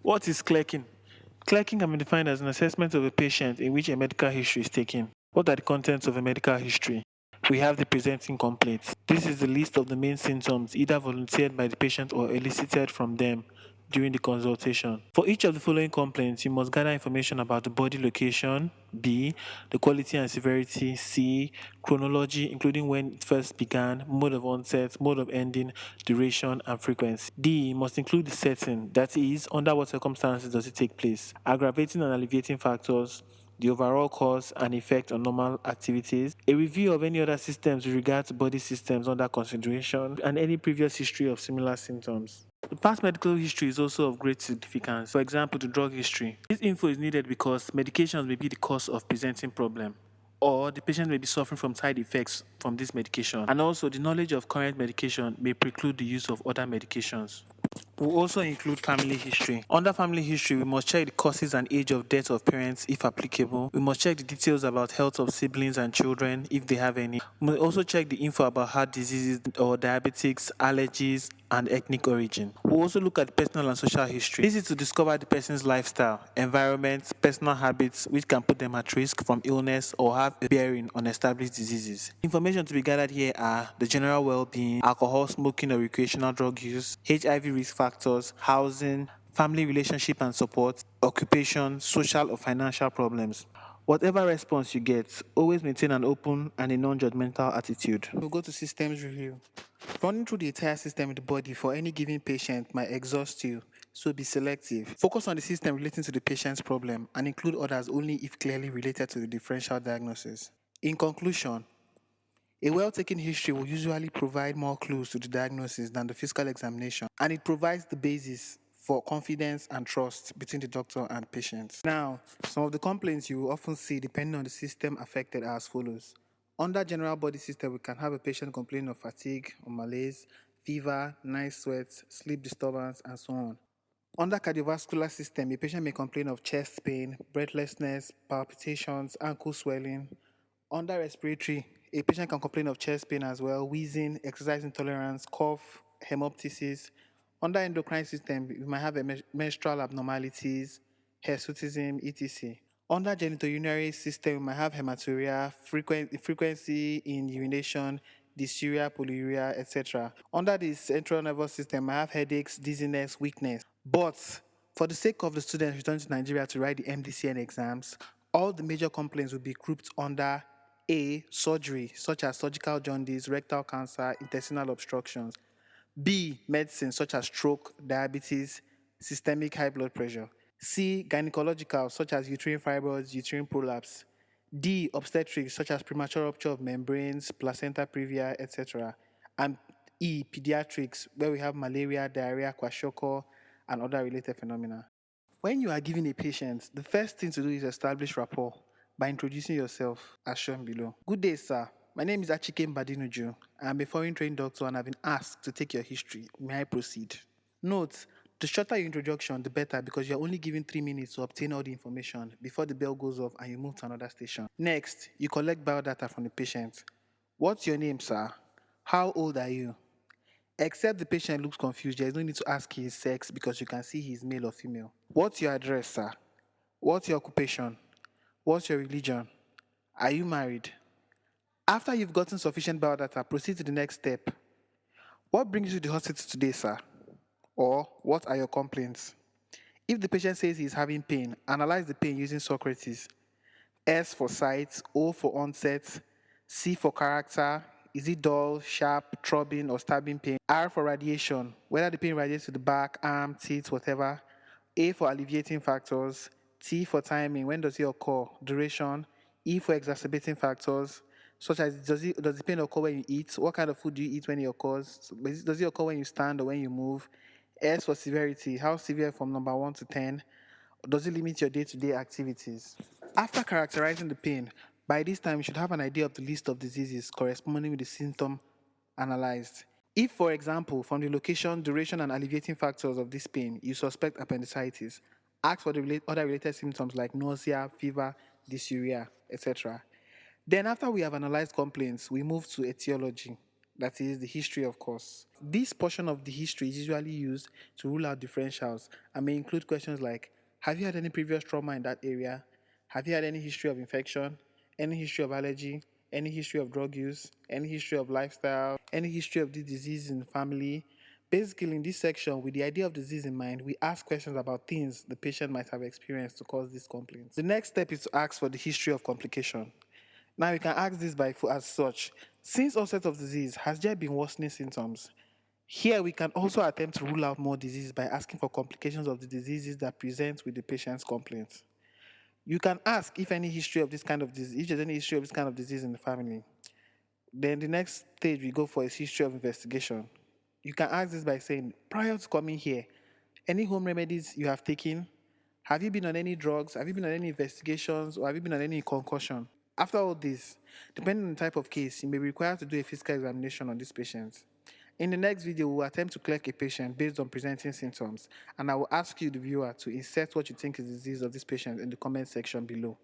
What is clerking? Clerking can be defined as an assessment of a patient in which a medical history is taken. What are the contents of a medical history? We have the presenting complaint. This is the list of the main symptoms either volunteered by the patient or elicited from them during the consultation. For each of the following complaints, you must gather information about the body location, B, the quality and severity, C, chronology, including when it first began, mode of onset, mode of ending, duration, and frequency. D, must include the setting, that is, under what circumstances does it take place, aggravating and alleviating factors, the overall cause and effect on normal activities, a review of any other systems with regard to body systems under consideration, and any previous history of similar symptoms. The past medical history is also of great significance. For example, the drug history. This info is needed because medications may be the cause of presenting problem, or the patient may be suffering from side effects from this medication. And also, the knowledge of current medication may preclude the use of other medications. We also include family history. Under family history, we must check the causes and age of death of parents if applicable. We must check the details about health of siblings and children if they have any. We must also check the info about heart diseases or diabetics, allergies, and ethnic origin. We'll also look at the personal and social history. This is to discover the person's lifestyle, environment, personal habits, which can put them at risk from illness or have a bearing on established diseases. Information to be gathered here are the general well-being, alcohol, smoking, or recreational drug use, HIV risk factors, housing, family relationship and support, occupation, social or financial problems. Whatever response you get, always maintain an open and a non-judgmental attitude. We'll go to systems review. Running through the entire system in the body for any given patient might exhaust you, so be selective. Focus on the system relating to the patient's problem and include others only if clearly related to the differential diagnosis. In conclusion, a well-taken history will usually provide more clues to the diagnosis than the physical examination, and it provides the basis for confidence and trust between the doctor and patient. Now, some of the complaints you will often see depending on the system affected are as follows. Under general body system, we can have a patient complaining of fatigue or malaise, fever, night sweats, sleep disturbance, and so on. Under cardiovascular system, a patient may complain of chest pain, breathlessness, palpitations, ankle swelling. Under respiratory, a patient can complain of chest pain as well, wheezing, exercise intolerance, cough, hemoptysis. Under endocrine system, we might have menstrual abnormalities, hirsutism, etc. Under genitourinary system, we might have hematuria, frequency in urination, dysuria, polyuria, etc. Under the central nervous system, we might have headaches, dizziness, weakness. But for the sake of the students returning to Nigeria to write the MDCN exams, all the major complaints will be grouped under A, surgery, such as surgical jaundice, rectal cancer, intestinal obstructions. B, medicine, such as stroke, diabetes, systemic high blood pressure. C, gynecological, such as uterine fibroids, uterine prolapse. D, obstetrics, such as premature rupture of membranes, placenta previa, etc. And E, pediatrics, where we have malaria, diarrhea, kwashiorkor, and other related phenomena. When you are giving a patient, the first thing to do is establish rapport by introducing yourself, as shown below. Good day, sir. My name is Achike Mbadinuju. I am a foreign trained doctor and I've been asked to take your history. May I proceed? Note, the shorter your introduction, the better, because you're only given 3 minutes to obtain all the information before the bell goes off and you move to another station. Next, you collect biodata from the patient. What's your name, sir? How old are you? Except the patient looks confused, there is no need to ask his sex because you can see he's male or female. What's your address, sir? What's your occupation? What's your religion? Are you married? After you've gotten sufficient biodata, proceed to the next step. What brings you to the hospital today, sir? Or what are your complaints? If the patient says he is having pain, analyze the pain using Socrates. S for sight, O for onset, C for character, is it dull, sharp, throbbing, or stabbing pain? R for radiation, whether the pain radiates to the back, arm, teeth, whatever. A for alleviating factors. T for timing, when does it occur? Duration. E for exacerbating factors, such as does the pain occur when you eat? What kind of food do you eat when it occurs? So does it occur when you stand or when you move? S for severity, how severe from number 1 to 10? Does it limit your day-to-day activities? After characterizing the pain, by this time you should have an idea of the list of diseases corresponding with the symptom analyzed. If, for example, from the location, duration, and alleviating factors of this pain, you suspect appendicitis, ask for the other related symptoms like nausea, fever, dysuria, etc. Then after we have analyzed complaints, we move to etiology. that is the history of course. This portion of the history is usually used to rule out differentials and may include questions like, have you had any previous trauma in that area? Have you had any history of infection? Any history of allergy? Any history of drug use? Any history of lifestyle? Any history of this disease in the family? Basically, in this section, with the idea of disease in mind, we ask questions about things the patient might have experienced to cause these complaints. The next step is to ask for the history of complication. Now, you can ask this as such. Since onset of disease, has there been worsening symptoms? Here, we can also attempt to rule out more disease by asking for complications of the diseases that present with the patient's complaints. You can ask if any history of this kind of disease, if there's any history of this kind of disease in the family. Then the next stage we go for is history of investigation. You can ask this by saying, prior to coming here, any home remedies you have taken? Have you been on any drugs? Have you been on any investigations? Or have you been on any concussion? After all this, depending on the type of case, you may be required to do a physical examination on this patient. In the next video, we will attempt to clerk a patient based on presenting symptoms, and I will ask you, the viewer, to insert what you think is the disease of this patient in the comment section below.